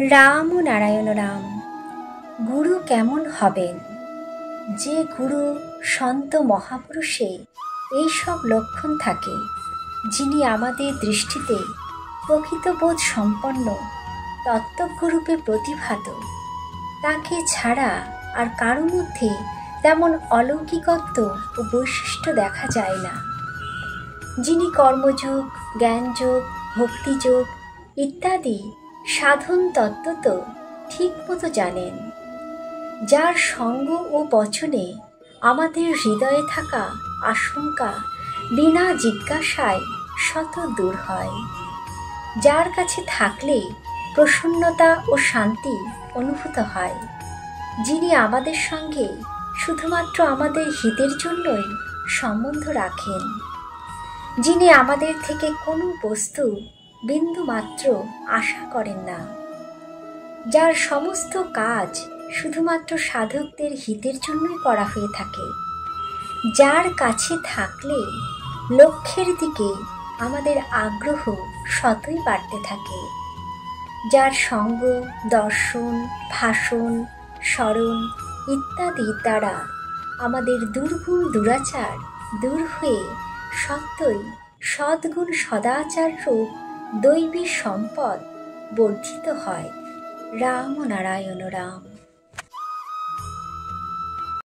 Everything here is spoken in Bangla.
রাম ও নারায়ণ রাম। গুরু কেমন হবেন? যে গুরু সন্ত মহাপুরুষে এইসব লক্ষণ থাকে, যিনি আমাদের দৃষ্টিতে প্রকৃতবোধ সম্পন্ন তত্ত্বজ্ঞরূপে প্রতিভাত, তাকে ছাড়া আর কারো মধ্যে তেমন অলৌকিকত্ব ও বৈশিষ্ট্য দেখা যায় না। যিনি কর্মযোগ, জ্ঞানযোগ, ভক্তিযোগ ইত্যাদি সাধন তত্ত্ব তো ঠিক মতো জানেন, যার সঙ্গ ও বচনে আমাদের হৃদয়ে থাকা আশঙ্কা বিনা জিজ্ঞাসায় শত দূর হয়, যার কাছে থাকলে প্রসন্নতা ও শান্তি অনুভূত হয়, যিনি আমাদের সঙ্গে শুধুমাত্র আমাদের হিতের জন্যই সম্বন্ধ রাখেন, যিনি আমাদের থেকে কোনো বস্তু বিন্দুমাত্র আশা করেন না, যার সমস্ত কাজ শুধুমাত্র সাধকদের হিতের জন্যই করা হয়ে থাকে, যার কাছে থাকলে লক্ষ্যের দিকে আমাদের আগ্রহ শতই বাড়তে থাকে, যার সঙ্গ, দর্শন, ভাষণ, স্মরণ ইত্যাদির দ্বারা আমাদের দুর্গুণ দুরাচার দূর হয়ে সত্যই সদ্গুণ সদাচার রূপ দৈবী সম্পদ বর্ধিত হয়। রাম নারায়ণ রাম।